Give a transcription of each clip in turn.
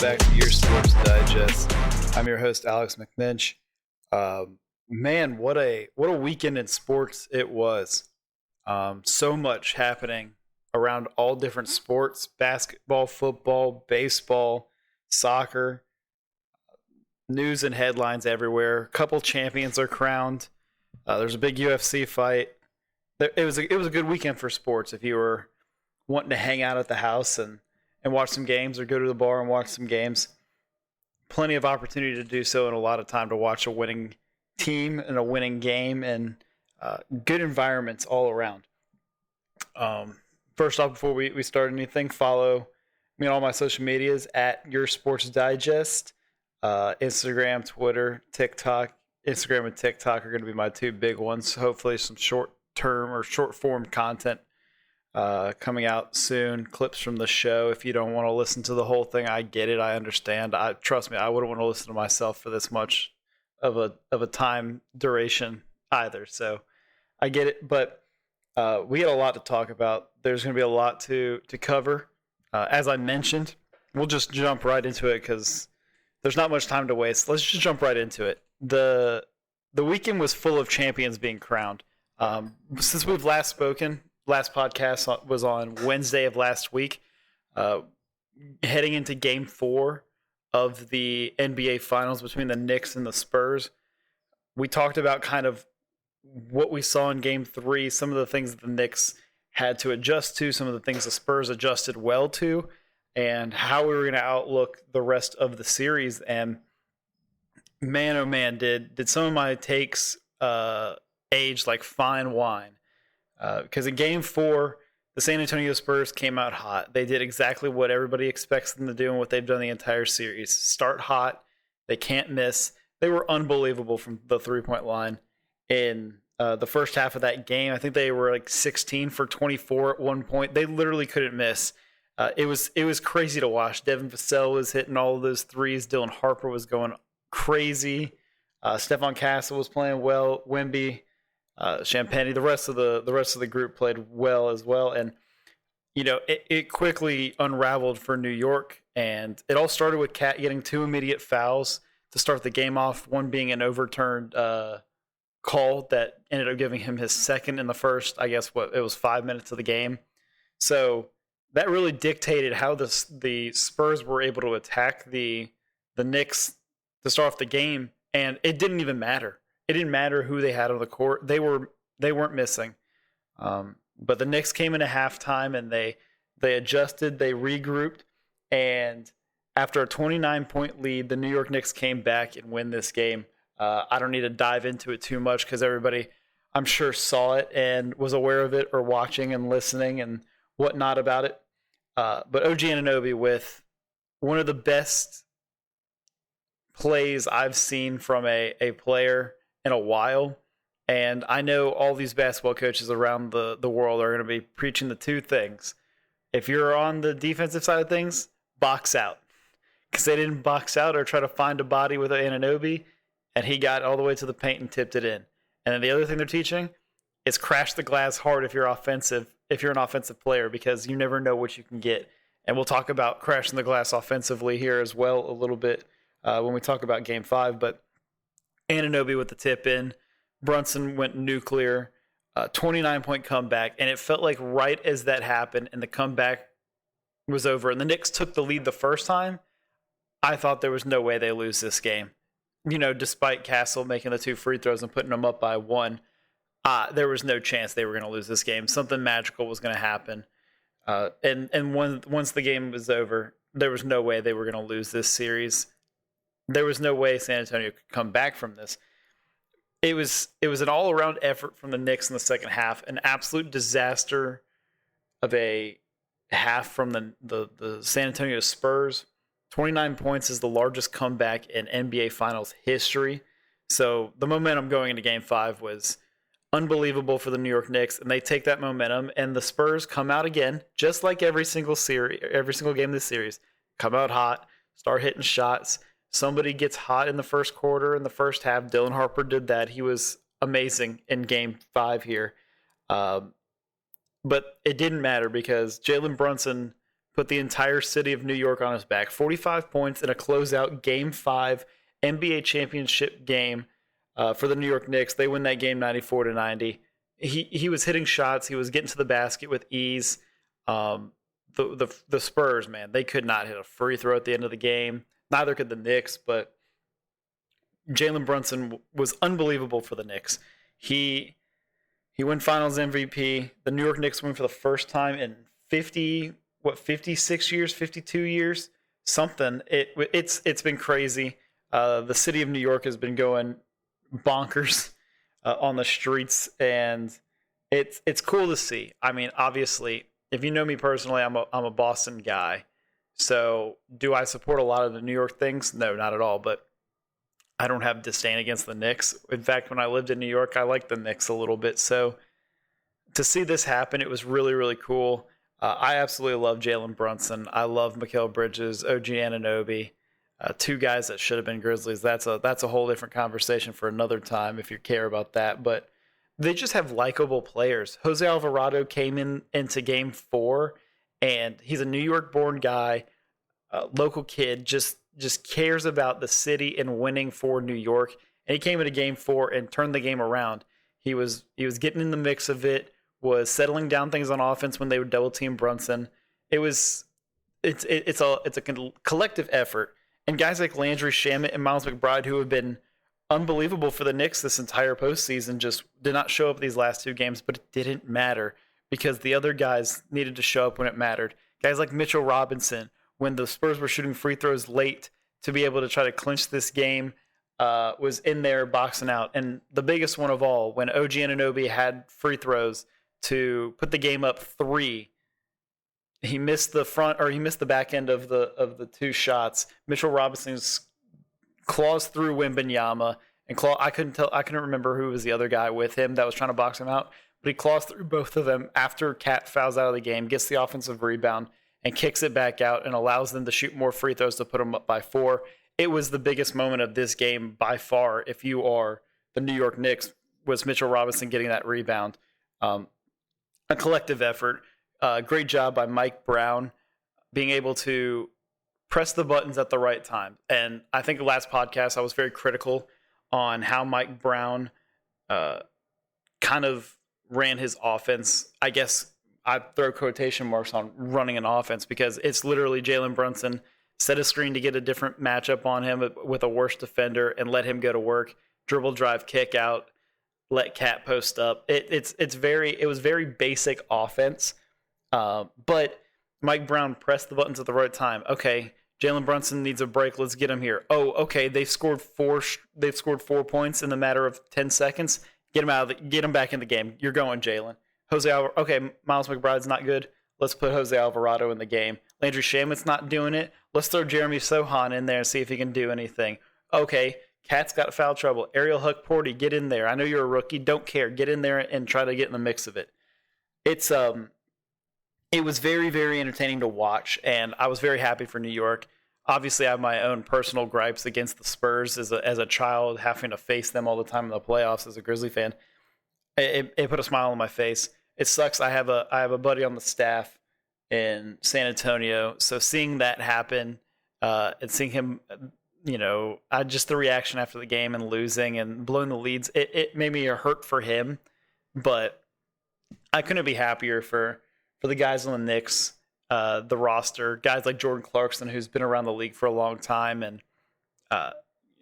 back to your Sports Digest. I'm your host, Alex McNinch. Man, what a weekend in sports it was. So much happening around all different sports: basketball, football, baseball, soccer. News and headlines everywhere. A couple champions are crowned. There's a big UFC fight. It was a good weekend for sports. If you were wanting to hang out at the house and watch some games, or go to the bar and watch some games, plenty of opportunity to do so, and a lot of time to watch a winning team and a winning game, and good environments all around. First off, before we start anything, follow me on all my social medias at Your Sports Digest. Instagram, Twitter, TikTok. Instagram and TikTok are going to be my two big ones. Hopefully some short-term or short-form content coming out soon. Clips from the show. If you don't want to listen to the whole thing, I get it. I understand. Trust me, I wouldn't want to listen to myself for this much of a time duration either. So I get it. But we got a lot to talk about. There's going to be a lot to cover. As I mentioned, we'll just jump right into it because there's not much time to waste. Let's just jump right into it. The weekend was full of champions being crowned. Since we've last spoken, last podcast was on Wednesday of last week, heading into Game 4 of the NBA Finals between the Knicks and the Spurs. We talked about kind of what we saw in Game 3, some of the things that the Knicks had to adjust to, some of the things the Spurs adjusted well to, and how we were going to outlook the rest of the series. And man, oh man, did some of my takes age like fine wine. Because in Game 4, the San Antonio Spurs came out hot. They did exactly what everybody expects them to do and what they've done the entire series. Start hot. They can't miss. They were unbelievable from the three-point line in the first half of that game. I think they were like 16 for 24 at one point. They literally couldn't miss. It was crazy to watch. Devin Vassell was hitting all of those threes. Dylan Harper was going crazy. Stephon Castle was playing well. Wemby, Champagny, the rest of the group played well as well. And you know, it quickly unraveled for New York, and it all started with Cat getting two immediate fouls to start the game off. One being an overturned call that ended up giving him his second in the first, I guess, it was 5 minutes of the game. So that really dictated how the Spurs were able to attack the Knicks to start off the game, and it didn't even matter. It didn't matter who they had on the court. They weren't missing. But the Knicks came into halftime and they adjusted, they regrouped, and after a 29-point lead, the New York Knicks came back and win this game. I don't need to dive into it too much because everybody, I'm sure, saw it and was aware of it, or watching and listening and whatnot about it. But OG Anunoby with one of the best plays I've seen from a player in a while. And I know all these basketball coaches around the world are going to be preaching the two things. If you're on the defensive side of things, box out. Because they didn't box out or try to find a body with Anunoby, and he got all the way to the paint and tipped it in. And then the other thing they're teaching is crash the glass hard if you're an offensive player, because you never know what you can get. And we'll talk about crashing the glass offensively here as well a little bit when we talk about Game 5. But Anunoby with the tip in, Brunson went nuclear, 29-point comeback, and it felt like right as that happened and the comeback was over and the Knicks took the lead the first time, I thought there was no way they lose this game. You know, despite Castle making the two free throws and putting them up by one, there was no chance they were going to lose this game. Something magical was going to happen. And once the game was over, there was no way they were going to lose this series. There was no way San Antonio could come back from this. It was an all-around effort from the Knicks in the second half, an absolute disaster of a half from the San Antonio Spurs. 29 points is the largest comeback in NBA Finals history. So the momentum going into Game 5 was unbelievable for the New York Knicks, and they take that momentum, and the Spurs come out again, just like every single game of this series, come out hot, start hitting shots. Somebody gets hot in the first quarter, in the first half. Dylan Harper did that. He was amazing in Game 5 here. But it didn't matter because Jalen Brunson put the entire city of New York on his back. 45 points in a closeout Game 5 NBA championship game for the New York Knicks. They win that game 94-90. He was hitting shots. He was getting to the basket with ease. The Spurs, man, they could not hit a free throw at the end of the game. Neither could the Knicks, but Jalen Brunson was unbelievable for the Knicks. He won Finals MVP. The New York Knicks win for the first time in 56 years, 52 years, something. It's been crazy. The city of New York has been going bonkers on the streets, and it's cool to see. I mean, obviously, if you know me personally, I'm a Boston guy. So do I support a lot of the New York things? No, not at all. But I don't have disdain against the Knicks. In fact, when I lived in New York, I liked the Knicks a little bit. So to see this happen, it was really, really cool. I absolutely love Jalen Brunson. I love Mikal Bridges, OG Anunoby, two guys that should have been Grizzlies. That's a whole different conversation for another time if you care about that. But they just have likable players. Jose Alvarado came into Game 4, and he's a New York-born guy, local kid, just cares about the city and winning for New York. And he came into Game 4 and turned the game around. He was getting in the mix of it, was settling down things on offense when they would double team Brunson. It's a collective effort. And guys like Landry Shamet and Miles McBride, who have been unbelievable for the Knicks this entire postseason, just did not show up these last two games, but it didn't matter because the other guys needed to show up when it mattered. Guys like Mitchell Robinson, when the Spurs were shooting free throws late to be able to try to clinch this game, was in there boxing out. And the biggest one of all, when OG Anunoby had free throws to put the game up 3, he missed the back end of the two shots. Mitchell Robinson's claws through Wembanyama, and I couldn't remember who was the other guy with him that was trying to box him out, but he claws through both of them after Cat fouls out of the game, gets the offensive rebound, and kicks it back out and allows them to shoot more free throws to put them up by 4. It was the biggest moment of this game by far. If you are the New York Knicks, was Mitchell Robinson getting that rebound. A collective effort. Great job by Mike Brown being able to press the buttons at the right time. And I think the last podcast I was very critical on how Mike Brown kind of ran his offense. I guess I throw quotation marks on running an offense because it's literally Jalen Brunson set a screen to get a different matchup on him with a worse defender and let him go to work, dribble, drive, kick out, let Cat post up. It was very basic offense, but Mike Brown pressed the buttons at the right time. Okay, Jalen Brunson needs a break. Let's get him here. Oh, okay, they've scored 4 points in the matter of 10 seconds. Get him back in the game. You're going, Jalen. Okay, Miles McBride's not good. Let's put Jose Alvarado in the game. Landry Shamet's not doing it. Let's throw Jeremy Sohan in there and see if he can do anything. Okay, Cat's got foul trouble. Ariel Huck-Porty, get in there. I know you're a rookie. Don't care. Get in there and try to get in the mix of it. It was very, very entertaining to watch, and I was very happy for New York. Obviously, I have my own personal gripes against the Spurs as a child, having to face them all the time in the playoffs as a Grizzly fan. It put a smile on my face. It sucks. I have a buddy on the staff in San Antonio, so seeing that happen and seeing him, just the reaction after the game and losing and blowing the leads, it made me hurt for him. But I couldn't be happier for the guys on the Knicks, the roster, guys like Jordan Clarkson, who's been around the league for a long time and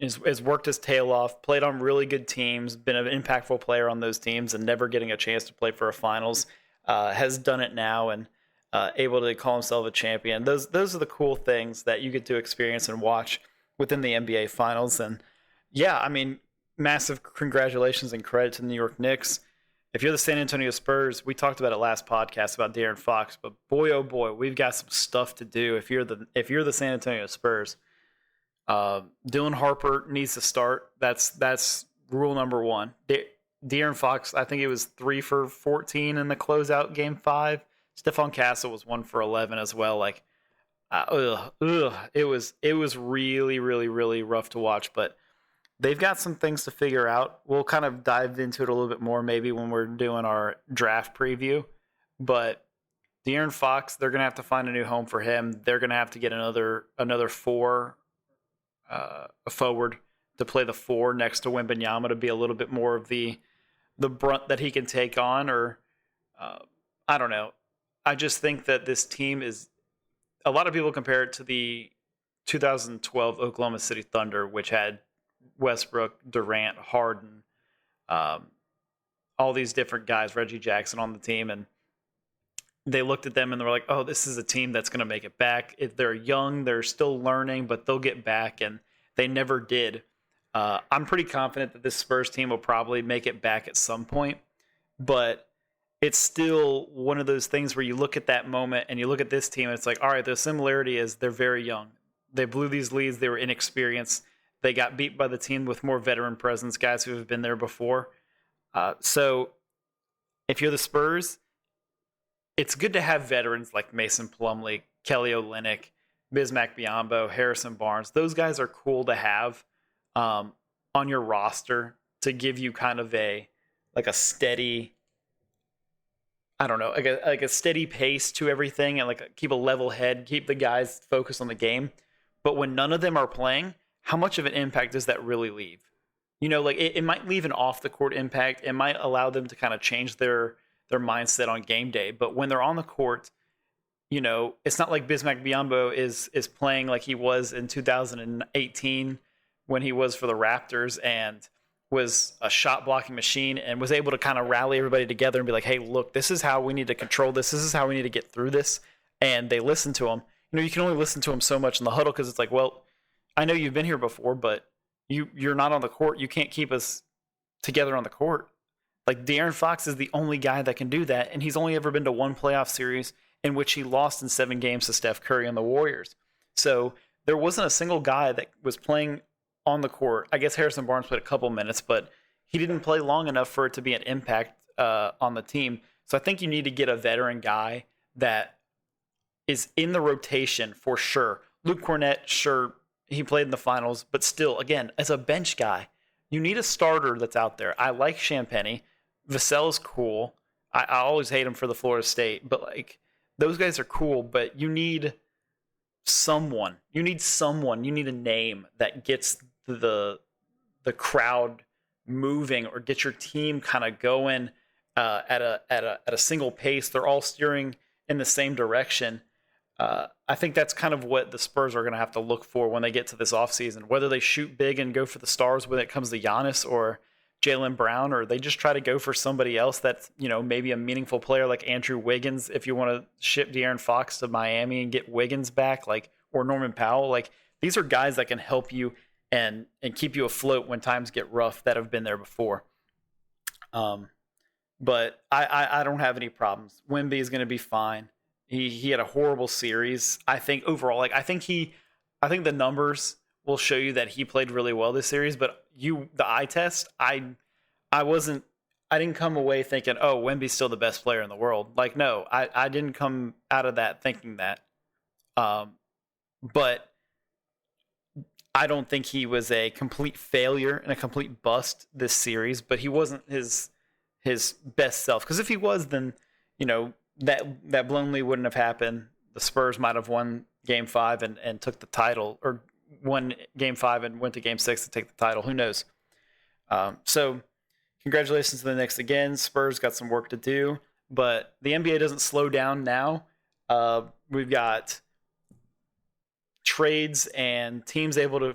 has worked his tail off, played on really good teams, been an impactful player on those teams, and never getting a chance to play for a finals, has done it now and able to call himself a champion. Those are the cool things that you get to experience and watch within the NBA Finals. And yeah, I mean, massive congratulations and credit to the New York Knicks. If you're the San Antonio Spurs, we talked about it last podcast about De'Aaron Fox, but boy, oh boy, we've got some stuff to do. If you're the San Antonio Spurs, Dylan Harper needs to start. That's rule number one. De'Aaron Fox, I think it was 3 for 14 in the closeout Game 5. Stephon Castle was 1 for 11 as well. Like, it was really, really, really rough to watch, but they've got some things to figure out. We'll kind of dive into it a little bit more maybe when we're doing our draft preview. But De'Aaron Fox, they're going to have to find a new home for him. They're going to have to get another four a forward to play the four next to Wembanyama to be a little bit more of the brunt that he can take on. Or I don't know. I just think that this team is. A lot of people compare it to the 2012 Oklahoma City Thunder, which had Westbrook, Durant, Harden, um, all these different guys, Reggie Jackson on the team, and they looked at them and they were like, "Oh, this is a team that's going to make it back. If they're young, they're still learning, but they'll get back." And they never did. I'm pretty confident that this Spurs team will probably make it back at some point, but it's still one of those things where you look at that moment and you look at this team and it's like, all right, the similarity is they're very young. They blew these leads. They were inexperienced. They got beat by the team with more veteran presence, guys who have been there before. So if you're the Spurs, it's good to have veterans like Mason Plumlee, Kelly Olynyk, Bismack Biyombo, Harrison Barnes. Those guys are cool to have on your roster to give you kind of a steady, I don't know, like a steady pace to everything, and like keep a level head, keep the guys focused on the game. But when none of them are playing, how much of an impact does that really leave? Like it might leave an off the court impact. It might allow them to kind of change their mindset on game day. But when they're on the court, it's not like Bismack Biyombo is playing like he was in 2018 when he was for the Raptors and was a shot blocking machine and was able to kind of rally everybody together and be like, hey, look, this is how we need to control this. This is how we need to get through this. And they listen to him. You can only listen to him so much in the huddle because it's like, well, I know you've been here before, but you're not on the court. You can't keep us together on the court. Like De'Aaron Fox is the only guy that can do that. And he's only ever been to one playoff series in which he lost in 7 games to Steph Curry and the Warriors. So there wasn't a single guy that was playing on the court. I guess Harrison Barnes played a couple minutes, but he didn't play long enough for it to be an impact on the team. So I think you need to get a veteran guy that is in the rotation for sure. Luke Cornett, sure, he played in the finals, but still, again, as a bench guy, you need a starter that's out there. I like Champagnie. Vassell's cool. I always hate him for the Florida State, but like those guys are cool, but you need someone. You need a name that gets the crowd moving or get your team kind of going at a single pace. They're all steering in the same direction. I think that's kind of what the Spurs are going to have to look for when they get to this offseason, whether they shoot big and go for the stars when it comes to Giannis or Jaylen Brown, or they just try to go for somebody else that's, maybe a meaningful player like Andrew Wiggins, if you want to ship De'Aaron Fox to Miami and get Wiggins back, or Norman Powell. Like, these are guys that can help you and keep you afloat when times get rough that have been there before. But I don't have any problems. Wemby is going to be fine. He had a horrible series. I think overall, I think the numbers will show you that he played really well this series, but the eye test, I didn't come away thinking, oh, Wemby's still the best player in the world. Like, no, I didn't come out of that thinking that. But I don't think he was a complete failure and a complete bust this series, but he wasn't his best self. Because if he was, then, that blown lead wouldn't have happened. The Spurs might have won Game 5 and took the title, or won Game 5 and went to Game 6 to take the title. Who knows? So congratulations to the Knicks again. Spurs got some work to do, but the NBA doesn't slow down now. We've got trades and teams able to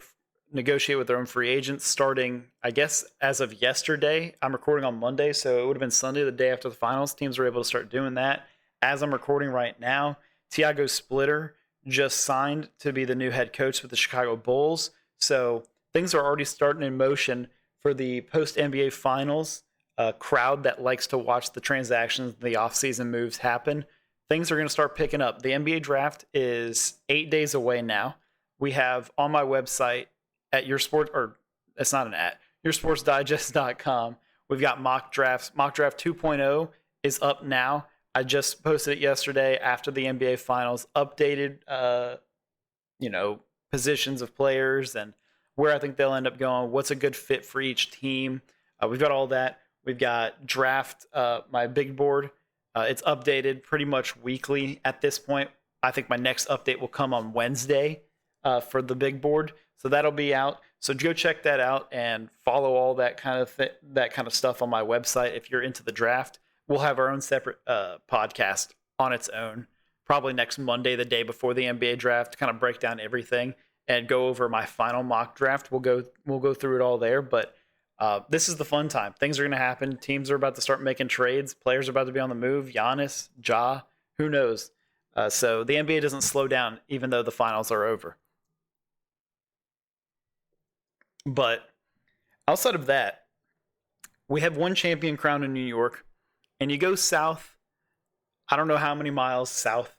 negotiate with their own free agents starting, I guess, as of yesterday. I'm recording on Monday, so it would have been Sunday, the day after the finals. Teams were able to start doing that. As I'm recording right now, Tiago Splitter just signed to be the new head coach with the Chicago Bulls. So things are already starting in motion for the post-NBA finals. A crowd that likes to watch the transactions, the offseason moves happen. Things are going to start picking up. The NBA draft is 8 days away now. We have on my website at yoursportsdigest.com. We've got mock drafts. Mock draft 2.0 is up now. I just posted it yesterday after the NBA finals, updated, positions of players and where I think they'll end up going, what's a good fit for each team. We've got all that. We've got draft, my big board It's updated pretty much weekly at this point. I think my next update will come on Wednesday for the big board, so that'll be out. So go check that out and follow all that kind of stuff on my website. If you're into the draft, we'll have our own separate podcast on its own, probably next Monday, the day before the NBA draft, to kind of break down everything and go over my final mock draft. We'll go through it all there, but this is the fun time. Things are going to happen. Teams are about to start making trades. Players are about to be on the move. Giannis, Ja, who knows? So the NBA doesn't slow down, even though the finals are over. But outside of that, we have one champion crowned in New York, and you go south. I don't know how many miles south,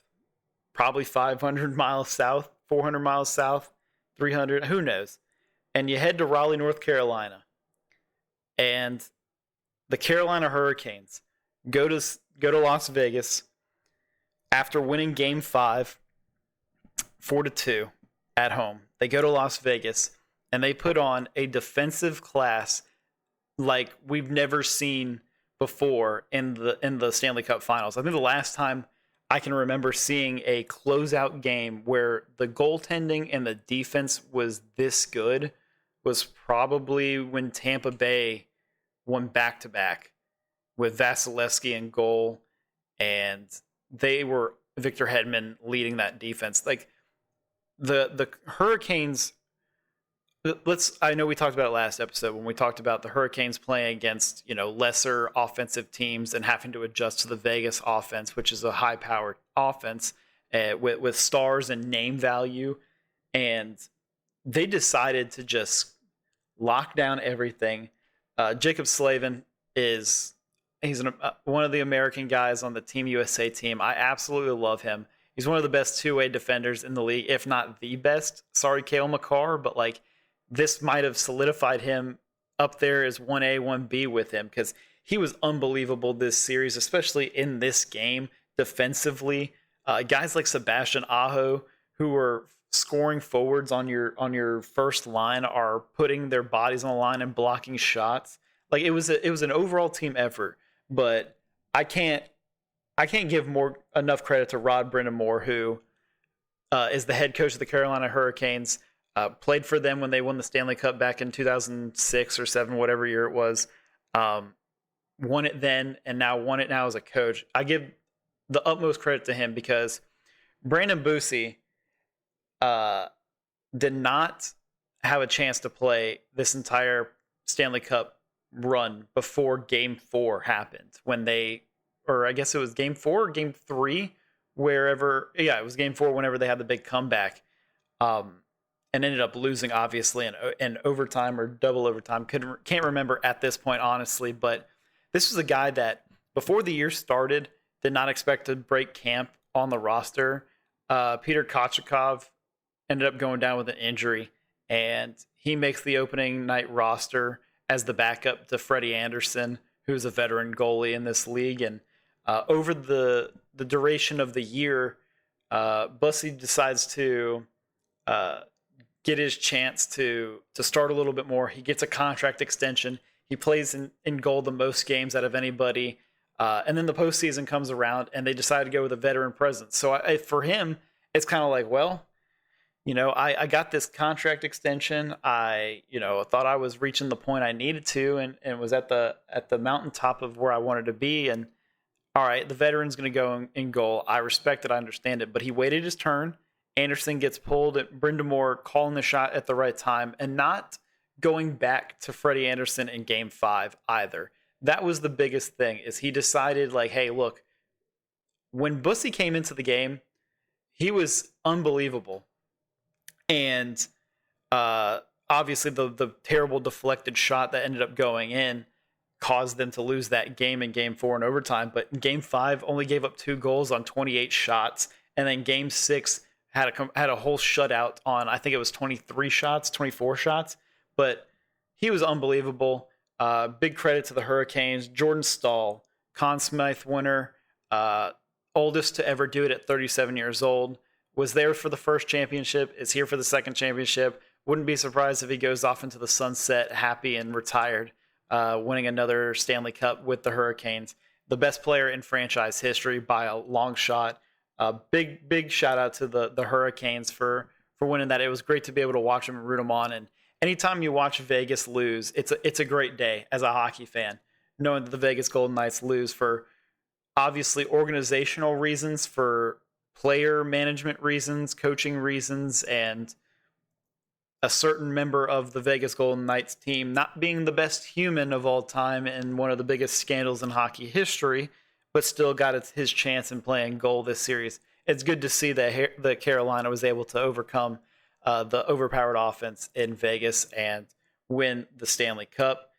probably 500 miles south, 400 miles south, 300, who knows? And you head to Raleigh, North Carolina, and the Carolina Hurricanes go to Las Vegas after winning Game 5, 4-2 at home. They go to Las Vegas and they put on a defensive class like we've never seen before in the Stanley Cup Finals. I think the last time I can remember seeing a closeout game where the goaltending and the defense was this good was probably when Tampa Bay won back-to-back with Vasilevsky in goal, and they were Victor Hedman leading that defense. Like the Hurricanes, I know we talked about it last episode when we talked about the Hurricanes playing against, lesser offensive teams and having to adjust to the Vegas offense, which is a high-powered offense with stars and name value. And they decided to just lock down everything. Jacob Slavin he's one of the American guys on the Team USA team. I absolutely love him. He's one of the best two-way defenders in the league, if not the best. Sorry, Cale Makar, but this might have solidified him up there as 1A, 1B with him, because he was unbelievable this series, especially in this game defensively. Guys like Sebastian Aho, who are scoring forwards on your first line, are putting their bodies on the line and blocking shots. It was an overall team effort, but I can't give enough credit to Rod Brind'Amour, who is the head coach of the Carolina Hurricanes. Played for them when they won the Stanley Cup back in 2006 or 7, whatever year it was. Won it then and now won it now as a coach. I give the utmost credit to him because Brandon Bussi did not have a chance to play this entire Stanley Cup run before Game 4 happened. I guess it was Game 4 or Game 3, it was Game 4 whenever they had the big comeback. And ended up losing, obviously, in overtime or double overtime. Can't remember at this point, honestly. But this was a guy that, before the year started, did not expect to break camp on the roster. Peter Kochetkov ended up going down with an injury, and he makes the opening night roster as the backup to Freddie Anderson, who's a veteran goalie in this league. And over the duration of the year, Bussi decides to get his chance to start a little bit more. He gets a contract extension. He plays in goal the most games out of anybody. And then the postseason comes around, and they decide to go with a veteran presence. So for him, it's kind of like, well, I got this contract extension. I thought I was reaching the point I needed to, and was at the mountaintop of where I wanted to be. And all right, the veteran's going to go in goal. I respect it. I understand it. But he waited his turn. Anderson gets pulled at Brind'Amour calling the shot at the right time and not going back to Freddie Anderson in Game 5 either. That was the biggest thing, is he decided, hey, look, when Bussi came into the game, he was unbelievable. And obviously the terrible deflected shot that ended up going in caused them to lose that game in Game 4 in overtime. But in Game 5, only gave up 2 goals on 28 shots. And then Game 6, had a whole shutout on, I think it was 24 shots, but he was unbelievable. Big credit to the Hurricanes. Jordan Staal, Conn Smythe winner, oldest to ever do it at 37 years old, was there for the first championship, is here for the second championship. Wouldn't be surprised if he goes off into the sunset happy and retired, winning another Stanley Cup with the Hurricanes. the best player in franchise history by a long shot. Big shout out to the Hurricanes for winning that. It was great to be able to watch them and root them on. And anytime you watch Vegas lose, it's a great day as a hockey fan, knowing that the Vegas Golden Knights lose for obviously organizational reasons, for player management reasons, coaching reasons, and a certain member of the Vegas Golden Knights team not being the best human of all time in one of the biggest scandals in hockey history, but still got his chance in playing goal this series. It's good to see that Carolina was able to overcome the overpowered offense in Vegas and win the Stanley Cup.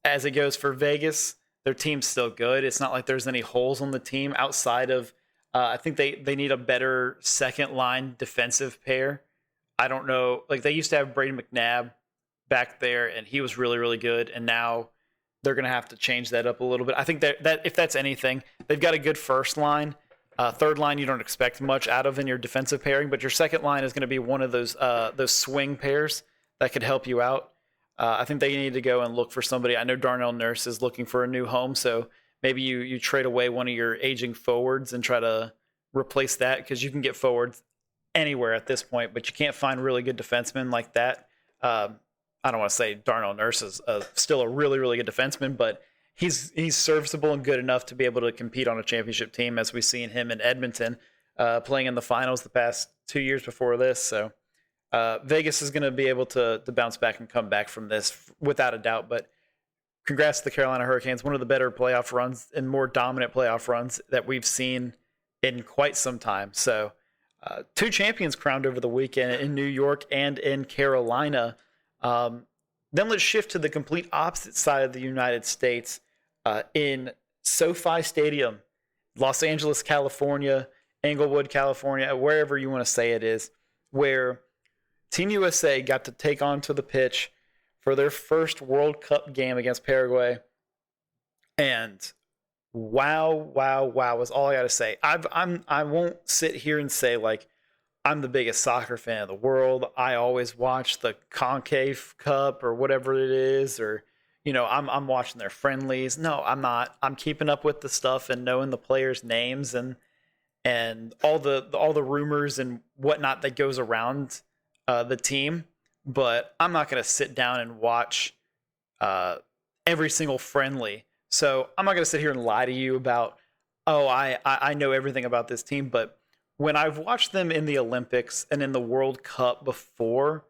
As it goes for Vegas, their team's still good. It's not like there's any holes on the team outside of I think they need a better second line defensive pair. I don't know. Like, they used to have Brady McNabb back there, and he was really, really good. And now they're going to have to change that up a little bit. I think that if that's anything, they've got a good first line. Third line, you don't expect much out of in your defensive pairing, but your second line is going to be one of those swing pairs that could help you out. I think they need to go and look for somebody. I know Darnell Nurse is looking for a new home, so maybe you trade away one of your aging forwards and try to replace that, because you can get forwards anywhere at this point, but you can't find really good defensemen like that. I don't want to say Darnell Nurse is still a really, really good defenseman, but he's serviceable and good enough to be able to compete on a championship team, as we've seen him in Edmonton playing in the finals the past 2 years before this. So Vegas is going to be able to bounce back and come back from this without a doubt. But congrats to the Carolina Hurricanes, one of the better playoff runs and more dominant playoff runs that we've seen in quite some time. So two champions crowned over the weekend in New York and in Carolina. Then let's shift to the complete opposite side of the United States in SoFi Stadium, Los Angeles, California, Inglewood, California, wherever you want to say it is, where Team USA got to take onto the pitch for their first World Cup game against Paraguay. And wow is all I got to say. I won't sit here and say, like, I'm the biggest soccer fan of the world. I always watch the Concave Cup or whatever it is, or, you know, I'm watching their friendlies. No, I'm not. I'm keeping up with the stuff and knowing the players' names and all the rumors and whatnot that goes around the team. But I'm not going to sit down and watch every single friendly. So I'm not going to sit here and lie to you about, oh, I know everything about this team. But when I've watched them in the Olympics and in the World Cup before,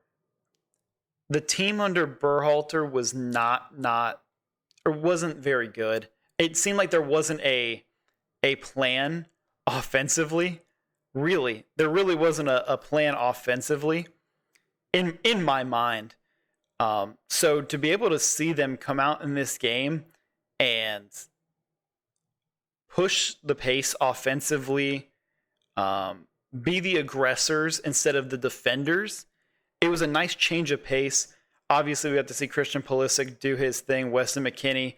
the team under Berhalter was wasn't very good. It seemed like there wasn't a plan offensively. Really, there really wasn't a plan offensively in my mind. So to be able to see them come out in this game and push the pace offensively, be the aggressors instead of the defenders, it was a nice change of pace. Obviously, we got to see Christian Pulisic do his thing. Weston McKennie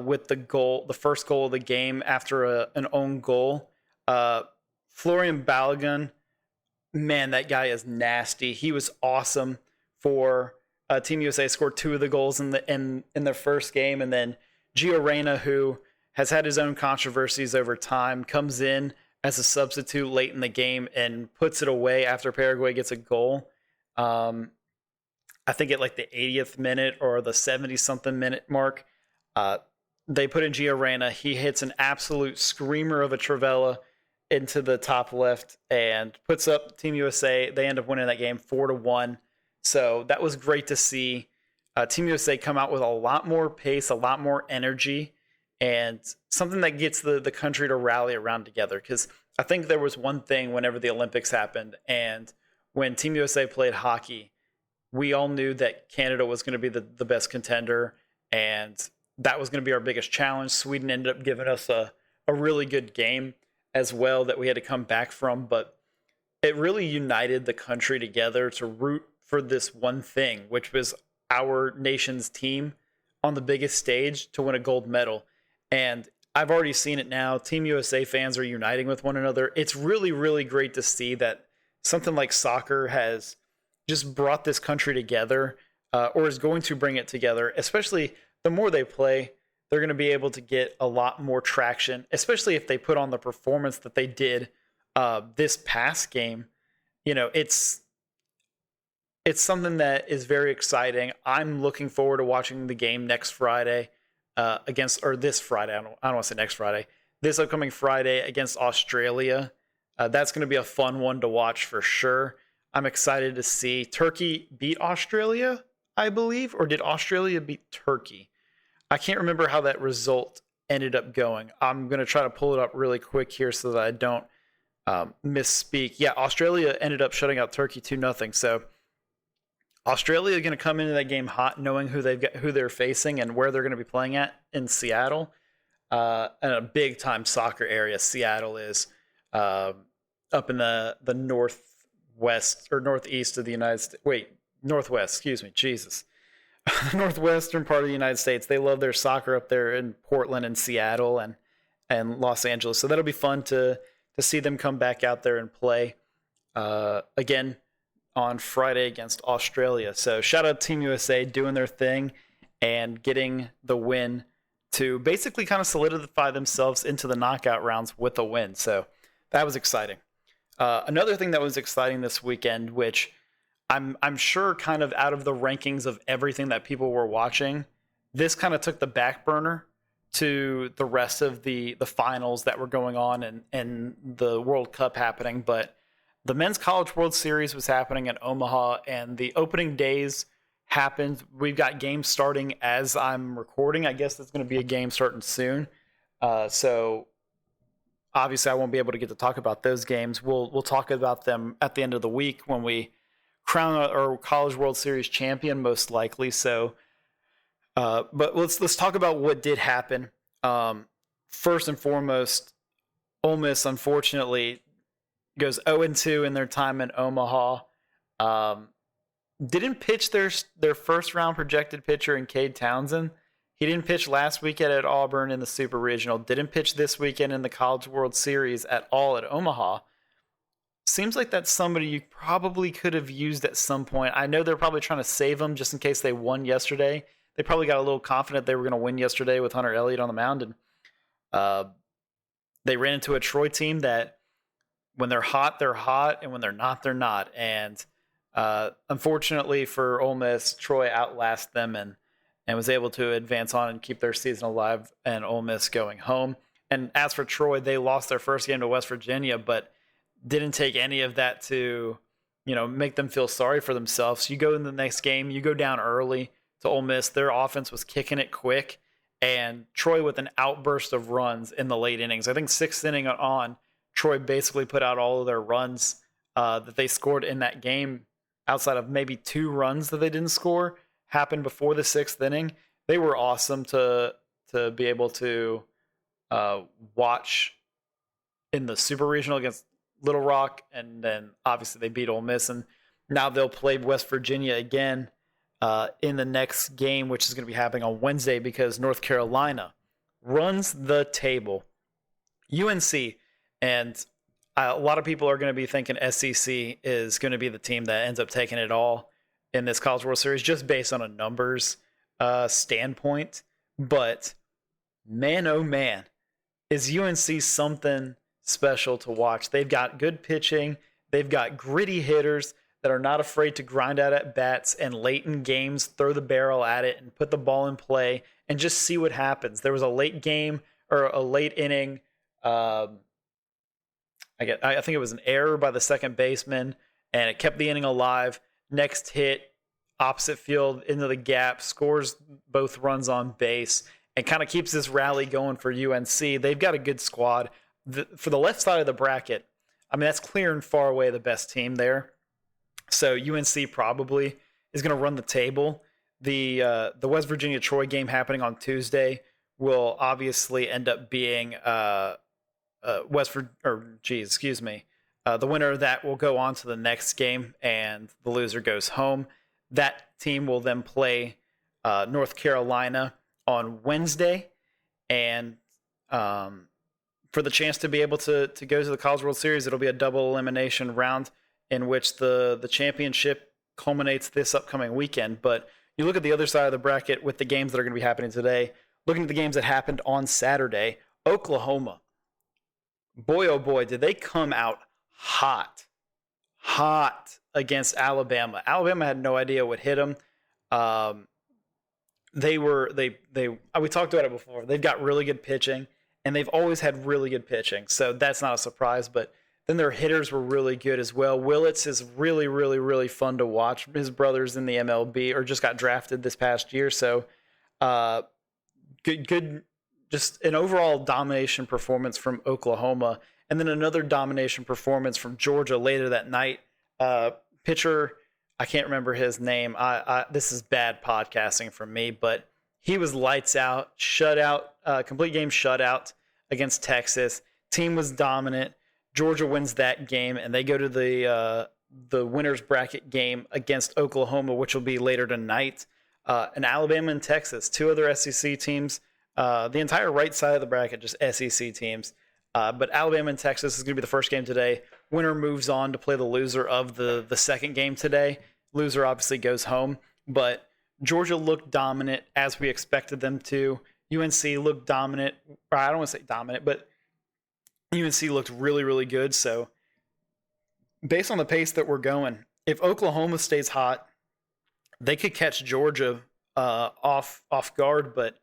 with the first goal of the game after an own goal. Florian Balogun, man, that guy is nasty. He was awesome for Team USA. Scored two of the goals in their first game, and then Gio Reyna, who has had his own controversies over time, comes in as a substitute late in the game and puts it away after Paraguay gets a goal. I think at like the 80th minute or the 70-something minute mark, they put in Gio Reyna. He hits an absolute screamer of a Trivela into the top left and puts up Team USA. They end up winning that game 4-1. So that was great to see Team USA come out with a lot more pace, a lot more energy, and something that gets the country to rally around together. Because I think there was one thing whenever the Olympics happened and when Team USA played hockey, we all knew that Canada was going to be the best contender, and that was going to be our biggest challenge. Sweden ended up giving us a really good game as well that we had to come back from, but it really united the country together to root for this one thing, which was our nation's team on the biggest stage to win a gold medal. And I've already seen it now. Team USA fans are uniting with one another. It's really, really great to see that something like soccer has just brought this country together, or is going to bring it together, especially the more they play, they're going to be able to get a lot more traction, especially if they put on the performance that they did this past game. It's something that is very exciting. I'm looking forward to watching the game next Friday this Friday. I don't want to say next Friday. This upcoming Friday against Australia. That's going to be a fun one to watch for sure. I'm excited to see Turkey beat Australia, I believe, or did Australia beat Turkey? I can't remember how that result ended up going. I'm going to try to pull it up really quick here so that I don't misspeak. Yeah, Australia ended up shutting out Turkey 2-0. So Australia is going to come into that game hot, knowing who they're facing and where they're going to be playing at in Seattle, and a big time soccer area. Seattle is up in the northwest or northeast of the United States. Wait, northwest. Excuse me. Jesus, northwestern part of the United States. They love their soccer up there in Portland and Seattle and Los Angeles. So that'll be fun to see them come back out there and play again on Friday against Australia. So shout out Team USA doing their thing and getting the win to basically kind of solidify themselves into the knockout rounds with a win. So that was exciting. Another thing that was exciting this weekend, which I'm sure kind of out of the rankings of everything that people were watching, this kind of took the back burner to the rest of the finals that were going on and the World Cup happening. But the Men's College World Series was happening in Omaha, and the opening days happened. We've got games starting as I'm recording. I guess there's going to be a game starting soon. So obviously I won't be able to get to talk about those games. We'll talk about them at the end of the week when we crown our College World Series champion, most likely. So, but let's talk about what did happen. First and foremost, Ole Miss, unfortunately, goes 0-2 in their time in Omaha. Didn't pitch their first round projected pitcher in Cade Townsend. He didn't pitch last weekend at Auburn in the Super Regional. Didn't pitch this weekend in the College World Series at all at Omaha. Seems like that's somebody you probably could have used at some point. I know they're probably trying to save him just in case they won yesterday. They probably got a little confident they were going to win yesterday with Hunter Elliott on the mound. And they ran into a Troy team that when they're hot, and when they're not, they're not. And unfortunately for Ole Miss, Troy outlasted them and was able to advance on and keep their season alive, and Ole Miss going home. And as for Troy, they lost their first game to West Virginia, but didn't take any of that to, make them feel sorry for themselves. You go in the next game, you go down early to Ole Miss. Their offense was kicking it quick, and Troy with an outburst of runs in the late innings. I think sixth inning on, Troy basically put out all of their runs that they scored in that game, outside of maybe 2 runs that they didn't score, happened before the 6th inning. They were awesome to be able to watch in the Super Regional against Little Rock, and then obviously they beat Ole Miss, and now they'll play West Virginia again in the next game, which is going to be happening on Wednesday because North Carolina runs the table. UNC, and a lot of people are going to be thinking SEC is going to be the team that ends up taking it all in this College World Series just based on a numbers standpoint. But man, oh man, is UNC something special to watch. They've got good pitching. They've got gritty hitters that are not afraid to grind out at bats and late in games, throw the barrel at it and put the ball in play and just see what happens. There was a late game or a late inning. I think it was an error by the second baseman, and it kept the inning alive. Next hit, opposite field into the gap, scores both runs on base, and kind of keeps this rally going for UNC. They've got a good squad. For the left side of the bracket, I mean, that's clear and far away the best team there. So UNC probably is going to run the table. The West Virginia Troy game happening on Tuesday will obviously end up being the winner of that will go on to the next game, and the loser goes home. That team will then play North Carolina on Wednesday, and for the chance to be able to go to the College World Series, it'll be a double elimination round in which the championship culminates this upcoming weekend. But you look at the other side of the bracket with the games that are going to be happening today. looking at the games that happened on Saturday, Oklahoma, boy, oh boy, did they come out hot against Alabama. Alabama had no idea what hit them. We talked about it before. They've got really good pitching, and they've always had really good pitching, so that's not a surprise. But then their hitters were really good as well. Willits is really, really, really fun to watch. His brother's in the MLB or just got drafted this past year, so good. Just an overall domination performance from Oklahoma, and then another domination performance from Georgia later that night. Pitcher, I can't remember his name. This is bad podcasting from me, but he was lights out, shutout, complete game shutout against Texas. Team was dominant. Georgia wins that game, and they go to the winners bracket game against Oklahoma, which will be later tonight. And Alabama and Texas, two other SEC teams. The entire right side of the bracket, just SEC teams. But Alabama and Texas is going to be the first game today. Winner moves on to play the loser of the second game today. Loser obviously goes home. But Georgia looked dominant as we expected them to. UNC looked dominant. I don't want to say dominant, but UNC looked really, really good. So based on the pace that we're going, if Oklahoma stays hot, they could catch Georgia off guard. But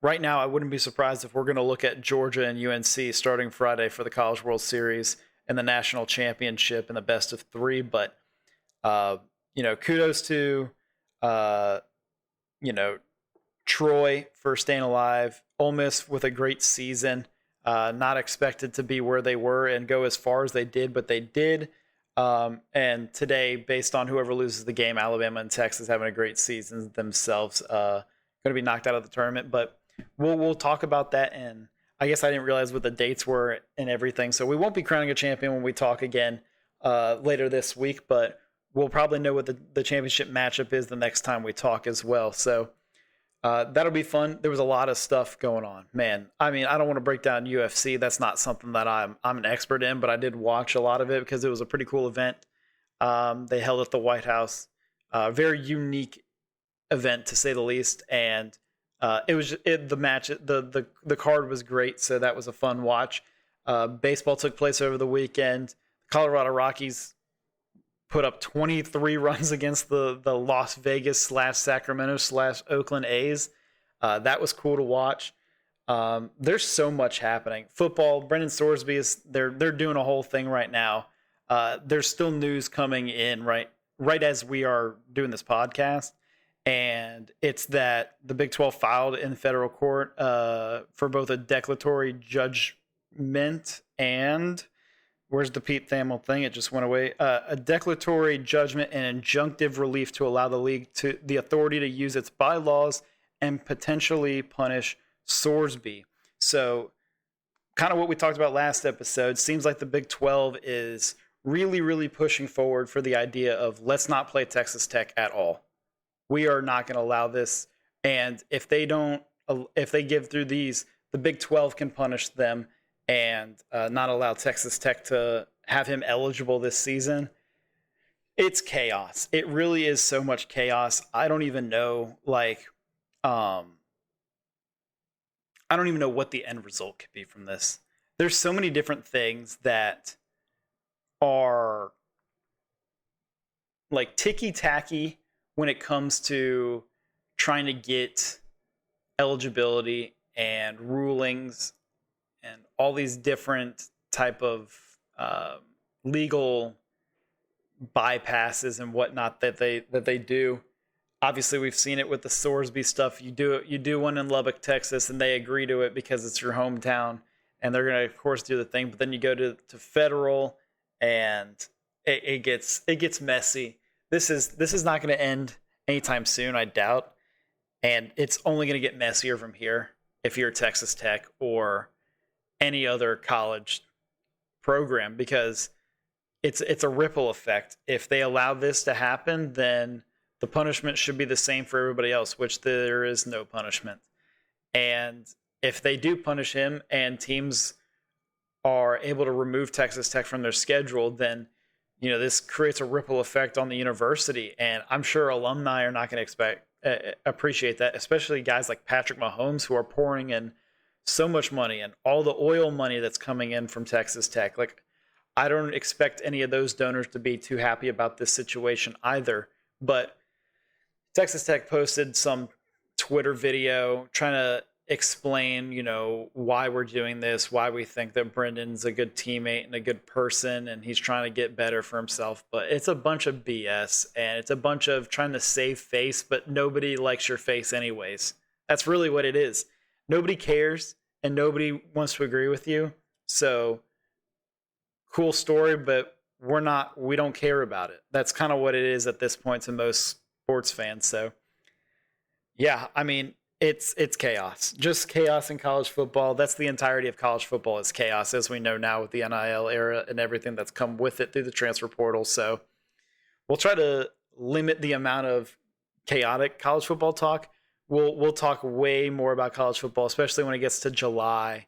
right now, I wouldn't be surprised if we're going to look at Georgia and UNC starting Friday for the College World Series and the national championship in the best of three. But, kudos to, Troy for staying alive. Ole Miss with a great season. Not expected to be where they were and go as far as they did, but they did. And today, based on whoever loses the game, Alabama and Texas having a great season themselves, going to be knocked out of the tournament. But we'll talk about that, and I guess I didn't realize what the dates were and everything. So we won't be crowning a champion when we talk again later this week, but we'll probably know what the championship matchup is the next time we talk as well. So that'll be fun. There was a lot of stuff going on, man. I mean, I don't want to break down UFC. That's not something that I'm an expert in, but I did watch a lot of it because it was a pretty cool event. They held at the White House. Very unique event to say the least, and the match. The card was great, so that was a fun watch. Baseball took place over the weekend. Colorado Rockies put up 23 runs against the Las Vegas / Sacramento / Oakland A's. That was cool to watch. There's so much happening. Football. Brendan Sorsby they're doing a whole thing right now. There's still news coming in right as we are doing this podcast. And it's that the Big 12 filed in federal court for both a declaratory judgment and where's the Pete Thamel thing? It just went away. A declaratory judgment and injunctive relief to allow the league the authority to use its bylaws and potentially punish Sorsby. So kind of what we talked about last episode. Seems like the Big 12 is really, really pushing forward for the idea of let's not play Texas Tech at all. We are not going to allow this. And if they give through these, the Big 12 can punish them and not allow Texas Tech to have him eligible this season. It's chaos. It really is so much chaos. I don't even know, I don't even know what the end result could be from this. There's so many different things that are like ticky-tacky when it comes to trying to get eligibility and rulings and all these different type of legal bypasses and whatnot that they do. Obviously, we've seen it with the Sorsby stuff. You do one in Lubbock, Texas, and they agree to it because it's your hometown, and they're going to, of course, do the thing. But then you go to federal, and it gets messy. This is not going to end anytime soon, I doubt, and it's only going to get messier from here if you're Texas Tech or any other college program, because it's a ripple effect. If they allow this to happen, then the punishment should be the same for everybody else, which there is no punishment. And if they do punish him and teams are able to remove Texas Tech from their schedule, then this creates a ripple effect on the university. And I'm sure alumni are not going to appreciate that, especially guys like Patrick Mahomes who are pouring in so much money and all the oil money that's coming in from Texas Tech. Like, I don't expect any of those donors to be too happy about this situation either. But Texas Tech posted some Twitter video trying to explain, why we're doing this, why we think that Brendan's a good teammate and a good person, and he's trying to get better for himself. But it's a bunch of BS, and it's a bunch of trying to save face, but nobody likes your face anyways. That's really what it is. Nobody cares, and nobody wants to agree with you. So, cool story, but we don't care about it. That's kind of what it is at this point to most sports fans. So, yeah, I mean, it's chaos. Just chaos in college football. That's the entirety of college football is chaos, as we know now with the NIL era and everything that's come with it through the transfer portal. So we'll try to limit the amount of chaotic college football talk. We'll talk way more about college football, especially when it gets to July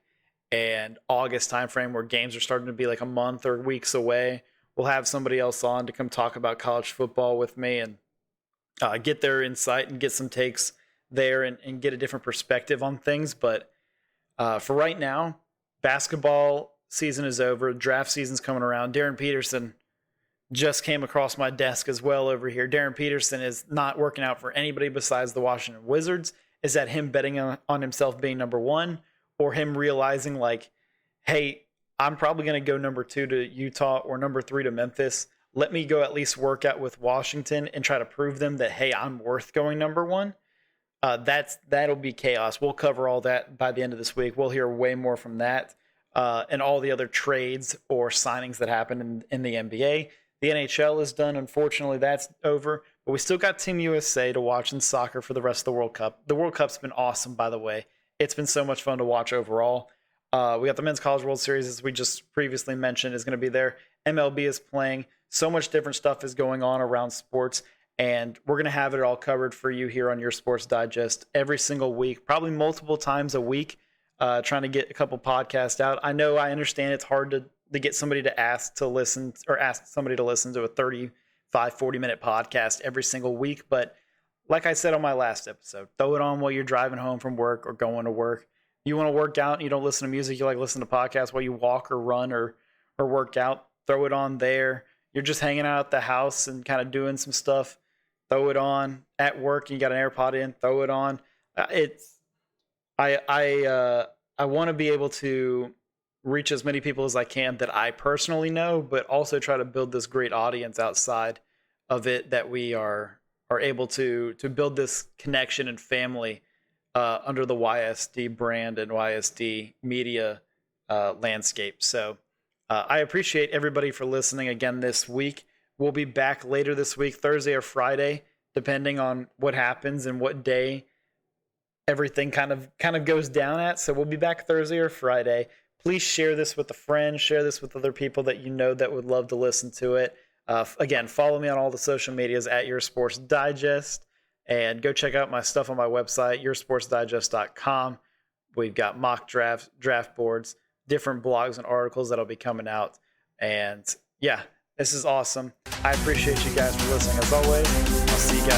and August timeframe where games are starting to be like a month or weeks away. We'll have somebody else on to come talk about college football with me and get their insight and get some takes there and get a different perspective on things. But for right now, basketball season is over. Draft season's coming around. Darren Peterson just came across my desk as well over here. Darren Peterson is not working out for anybody besides the Washington Wizards. Is that him betting on himself being number one, or him realizing like, hey, I'm probably going to go number 2 to Utah or number 3 to Memphis. Let me go at least work out with Washington and try to prove them that, hey, I'm worth going number 1. That'll be chaos. We'll cover all that by the end of this week. We'll hear way more from that and all the other trades or signings that happen in the NBA. The NHL is done. Unfortunately, that's over. But we still got Team USA to watch in soccer for the rest of the World Cup. The World Cup's been awesome, by the way. It's been so much fun to watch overall. We got the Men's College World Series, as we just previously mentioned, is going to be there. MLB is playing. So much different stuff is going on around sports. And we're going to have it all covered for you here on Your Sports Digest every single week, probably multiple times a week, trying to get a couple podcasts out. I understand it's hard to get somebody to ask somebody to listen to a 35, 40-minute podcast every single week. But like I said on my last episode, throw it on while you're driving home from work or going to work. You want to work out and you don't listen to music, you like listen to podcasts while you walk or run or work out, throw it on there. You're just hanging out at the house and kind of doing some stuff. Throw it on at work. And you got an AirPod in. Throw it on. I want to be able to reach as many people as I can that I personally know, but also try to build this great audience outside of it that we are able to build this connection and family under the YSD brand and YSD media landscape. So I appreciate everybody for listening again this week. We'll be back later this week, Thursday or Friday, depending on what happens and what day everything kind of goes down at. So we'll be back Thursday or Friday. Please share this with a friend. Share this with other people that you know that would love to listen to it. Again, follow me on all the social medias at Your Sports Digest. And go check out my stuff on my website, yoursportsdigest.com. We've got mock drafts, draft boards, different blogs and articles that'll be coming out. And yeah, this is awesome. I appreciate you guys for listening as always. I'll see you guys.